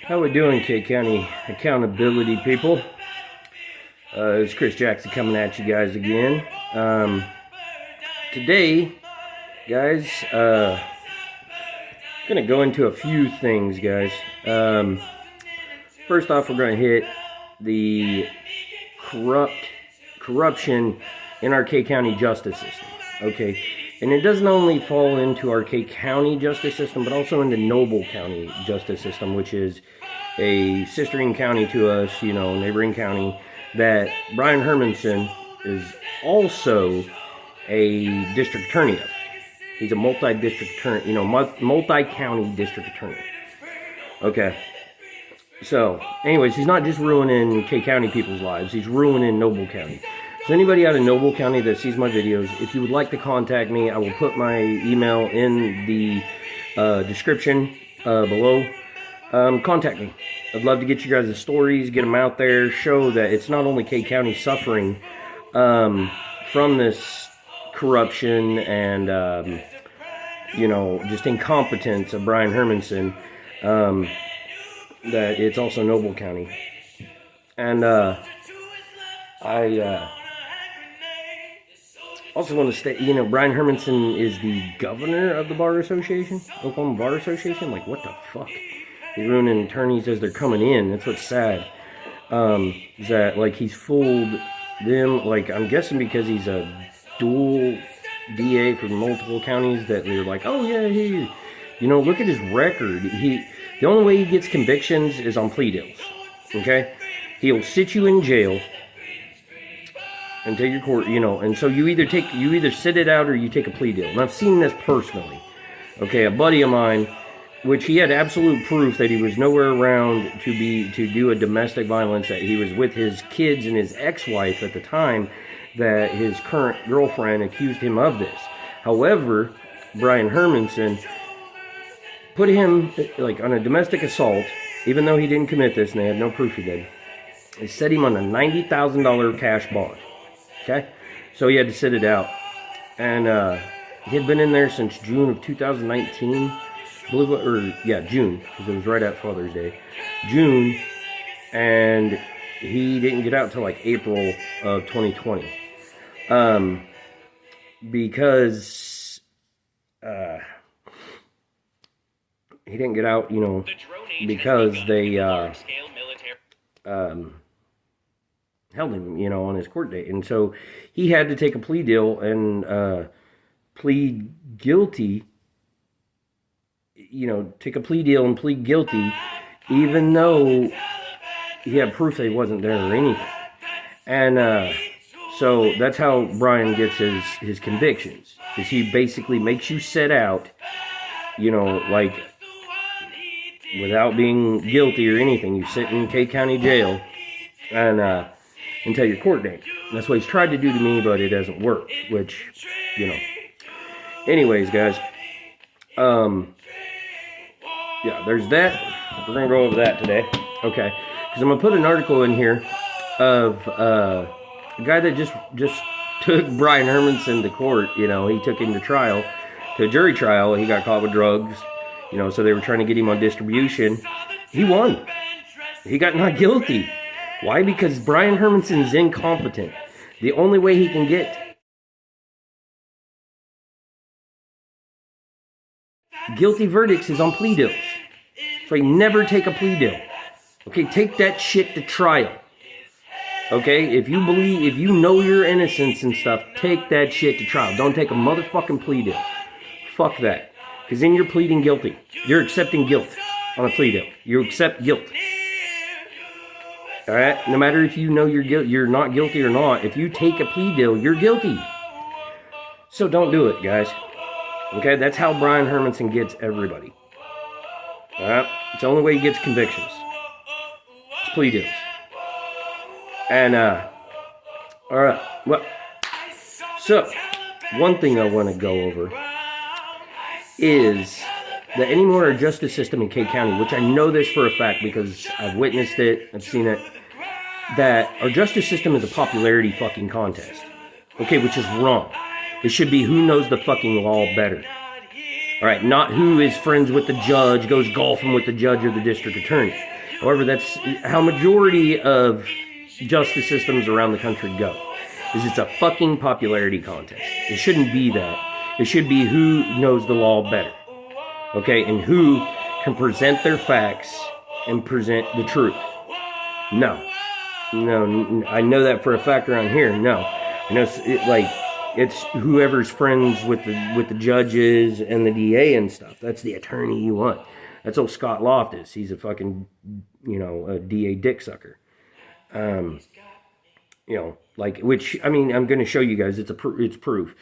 How we doing, K County accountability people? It's Chris Jackson coming at you guys again. Today, guys, gonna go into a few things, guys. First off, we're gonna hit the corruption in our K County justice system. Okay, and it doesn't only fall into our K County justice system, but also into Noble County justice system, which is a sistering county to us, neighboring county, that Brian Hermanson is also a district attorney of. He's a multi-district attorney, multi-county district attorney. Okay. So, anyways, he's not just ruining K County people's lives, he's ruining Noble County. So anybody out of Noble County that sees my videos, if you would like to contact me, I will put my email in the description below. Contact me. I'd love to get you guys' stories, get them out there, show that it's not only K County suffering from this corruption and, just incompetence of Brian Hermanson, that it's also Noble County. And I also want to state, Brian Hermanson is the governor of the Bar Association, Oklahoma Bar Association. Like, what the fuck? He's ruining attorneys as they're coming in. That's what's sad. Is that, like, he's fooled them. Like, I'm guessing because he's a dual DA for multiple counties that they're like, oh, yeah, look at his record. The only way he gets convictions is on plea deals. Okay? He'll sit you in jail until your court, and so you either sit it out or you take a plea deal. And I've seen this personally. Okay, a buddy of mine, which he had absolute proof that he was nowhere around to do a domestic violence, that he was with his kids and his ex-wife at the time, that his current girlfriend accused him of this. However, Brian Hermanson put him on a domestic assault, even though he didn't commit this and they had no proof he did. They set him on a $90,000 cash bond. Okay? So he had to sit it out. And he had been in there since June of 2019. June, because it was right at Father's Day. June, and he didn't get out till like April of 2020. Because he didn't get out, because they held him, on his court date. And so he had to take a plea deal and plead guilty. Take a plea deal and plead guilty, even though he had proof that he wasn't there or anything. And so that's how Brian gets his convictions. Is he basically makes you sit out, without being guilty or anything. You sit in K County jail and until your court date. And that's what he's tried to do to me, but it doesn't work. Which, Anyways, guys. Yeah, there's that. We're going to go over that today. Okay. Because I'm going to put an article in here of a guy that just took Brian Hermanson to court. He took him to trial, to a jury trial. He got caught with drugs, so they were trying to get him on distribution. He won. He got not guilty. Why? Because Brian Hermanson's incompetent. The only way he can get guilty verdicts is on plea deals. So you never take a plea deal. Okay, take that shit to trial. Okay, if you know your innocence and stuff, take that shit to trial. Don't take a motherfucking plea deal. Fuck that. Because then you're pleading guilty. You're accepting guilt on a plea deal. You accept guilt. Alright? No matter if you know you're not guilty or not, if you take a plea deal, you're guilty. So don't do it, guys. Okay, that's how Brian Hermanson gets everybody. Alright? It's the only way he gets convictions. It's plea deals. And, alright, well, so, one thing I want to go over is that anymore our justice system in K County, which I know this for a fact because I've witnessed it, I've seen it, that our justice system is a popularity fucking contest. Okay, which is wrong. It should be who knows the fucking law better. Alright, not who is friends with the judge, goes golfing with the judge or the district attorney. However, that's how majority of justice systems around the country go. Is it's a fucking popularity contest. It shouldn't be that. It should be who knows the law better. Okay, and who can present their facts and present the truth. No, I know that for a fact around here. No, I know it's whoever's friends with the judges and the DA and stuff. That's the attorney you want. That's old Scott Loftus. He's a fucking, a DA dick sucker. Which, I mean, I'm going to show you guys. It's proof.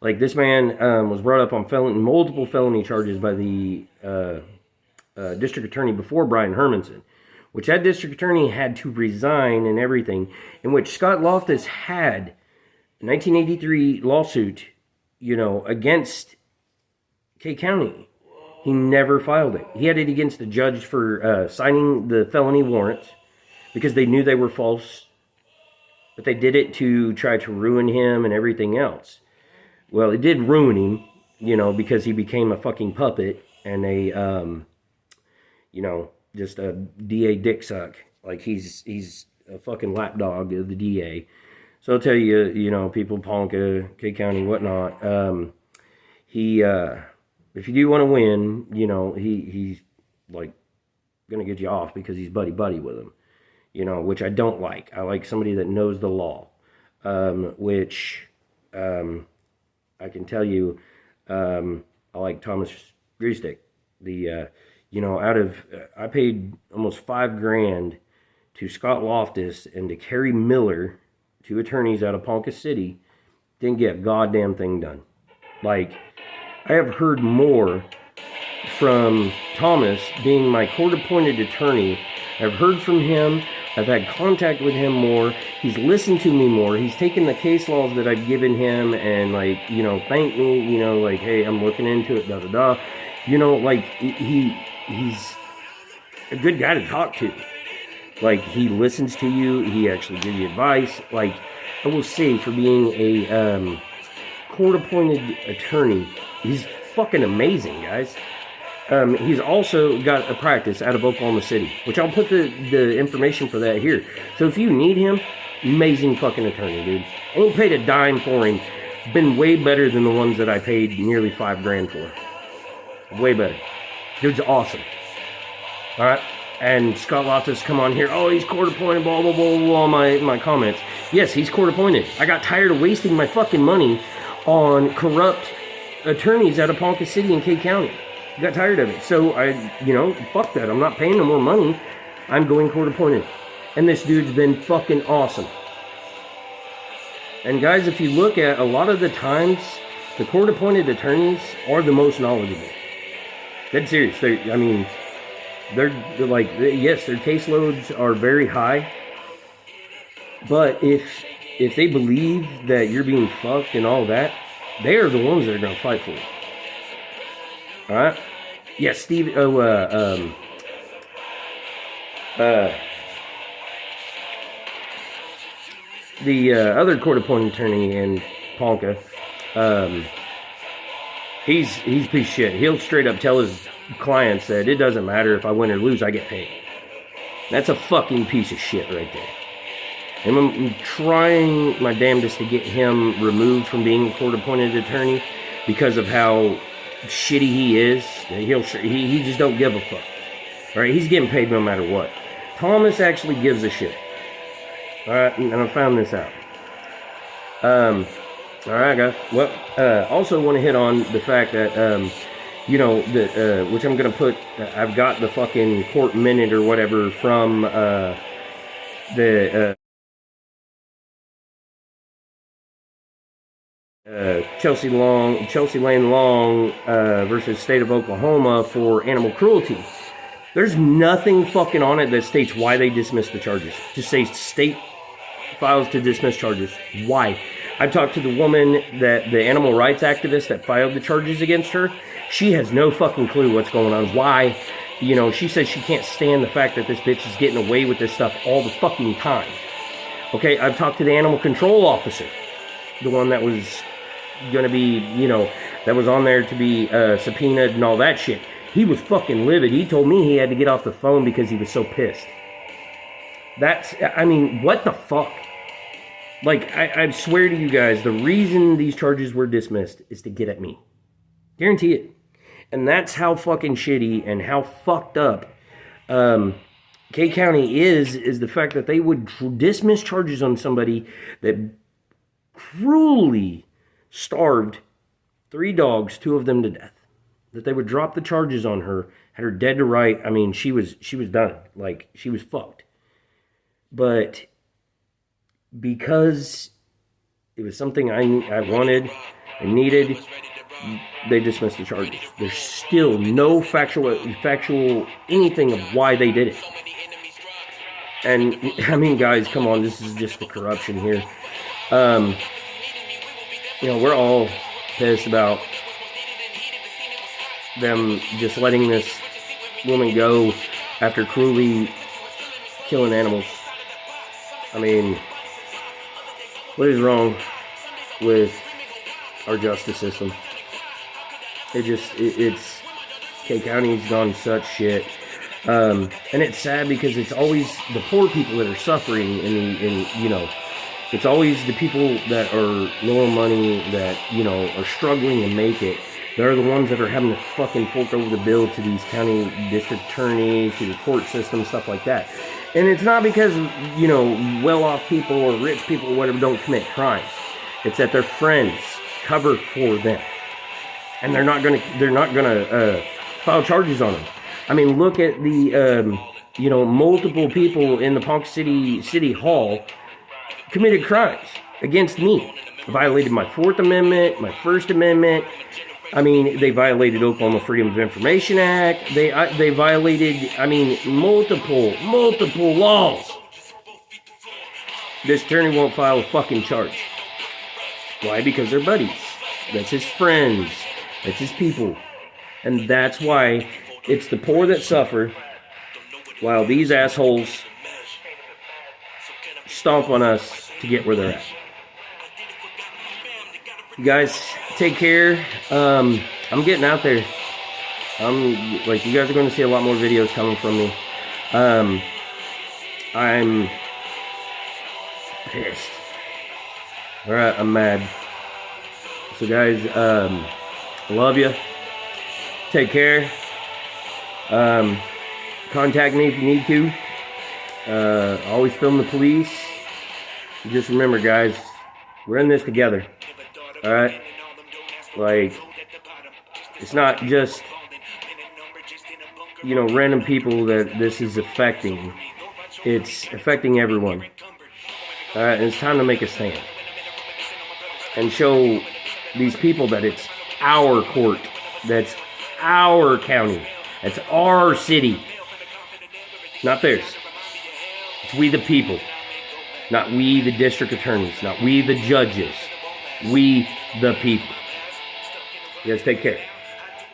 Like, this man was brought up on multiple felony charges by the district attorney before Brian Hermanson, which that district attorney had to resign and everything, in which Scott Loftus had a 1983 lawsuit, against K County. He never filed it. He had it against the judge for signing the felony warrants because they knew they were false, but they did it to try to ruin him and everything else. Well, it did ruin him, because he became a fucking puppet and just a DA dick suck. Like, he's a fucking lapdog of the DA. So I'll tell you, people, Ponca, K County, whatnot, if you do want to win, he's like going to get you off because he's buddy with him, which I don't like. I like somebody that knows the law, which I can tell you, I like Thomas Griesdick. I paid almost $5,000 to Scott Loftus and to Kerry Miller, two attorneys out of Ponca City, didn't get a goddamn thing done. Like, I have heard more from Thomas being my court-appointed attorney. I've heard from him. I've had contact with him more. He's listened to me more. He's taken the case laws that I've given him and, thanked me, hey, I'm looking into it, da-da-da. He's a good guy to talk to. He listens to you. He actually gives you advice. I will say, for being a court-appointed attorney, he's fucking amazing, guys. He's also got a practice out of Oklahoma City, which I'll put the information for that here. So if you need him, amazing fucking attorney, dude. Ain't paid a dime for him. Been way better than the ones that I paid nearly $5,000 for. Way better. Dude's awesome. All right. And Scott Loftus come on here. Oh, he's court appointed. Blah blah blah blah. My comments. Yes, he's court appointed. I got tired of wasting my fucking money on corrupt attorneys out of Ponca City and K County. Got tired of it. So I, fuck that. I'm not paying no more money. I'm going court appointed. And this dude's been fucking awesome. And guys, if you look at a lot of the times, the court appointed attorneys are the most knowledgeable. Dead serious. They're yes, their caseloads are very high. But if they believe that you're being fucked and all that, they are the ones that are going to fight for you. All right. Yes, Steve. The other court-appointed attorney in Ponca, he's a piece of shit. He'll straight up tell his clients that it doesn't matter if I win or lose, I get paid. That's a fucking piece of shit right there. And I'm trying my damnedest to get him removed from being a court-appointed attorney because of how shitty he is. He just don't give a fuck. All right, he's getting paid no matter what. Thomas actually gives a shit. All right, and I found this out. All right, guys. Well, also want to hit on the fact that which I'm gonna put. I've got the fucking court minute or whatever from the Chelsea Lane Long versus State of Oklahoma for animal cruelty. There's nothing fucking on it that states why they dismissed the charges. Just say state files to dismiss charges. Why? I've talked to the woman, that the animal rights activist that filed the charges against her. She has no fucking clue what's going on. Why? She says she can't stand the fact that this bitch is getting away with this stuff all the fucking time. Okay, I've talked to the animal control officer, the one that was going to be, that was on there to be subpoenaed and all that shit. He was fucking livid. He told me he had to get off the phone because he was so pissed. What the fuck? Like, I swear to you guys, the reason these charges were dismissed is to get at me. Guarantee it. And that's how fucking shitty and how fucked up K County is the fact that they would dismiss charges on somebody that cruelly starved 3 dogs, 2 of them to death. That they would drop the charges on her, had her dead to right. I mean, she was done. Like, she was fucked. But because it was something I wanted and needed, they dismissed the charges. There's still no factual anything of why they did it. And, I mean, guys, come on, this is just the corruption here. We're all pissed about them just letting this woman go after cruelly killing animals. I mean, what is wrong with our justice system? It's K County's gone such shit. And it's sad because it's always the poor people that are suffering, and it's always the people that are low money that, are struggling to make it. They're the ones that are having to fucking fork over the bill to these county district attorneys, to the court system, stuff like that. And it's not because, well-off people or rich people or whatever don't commit crimes. It's that their friends cover for them. And they're not gonna file charges on them. I mean, look at the, multiple people in the Ponca City Hall committed crimes against me. Violated my 4th Amendment, my 1st Amendment. I mean, they violated Oklahoma Freedom of Information Act. They violated, multiple laws. This attorney won't file a fucking charge. Why? Because they're buddies. That's his friends. That's his people. And that's why it's the poor that suffer, while these assholes stomp on us to get where they're at. You guys, take care. I'm getting out there. You guys are going to see a lot more videos coming from me. I'm pissed. Alright, I'm mad. So guys, love you. Take care. Contact me if you need to. Always film the police. Just remember, guys, we're in this together. Alright? It's not just, random people that this is affecting. It's affecting everyone. Alright? And it's time to make a stand. And show these people that it's our court. That's our county. That's our city. Not theirs. It's we the people. Not we the district attorneys. Not we the judges. We the people. You guys take care.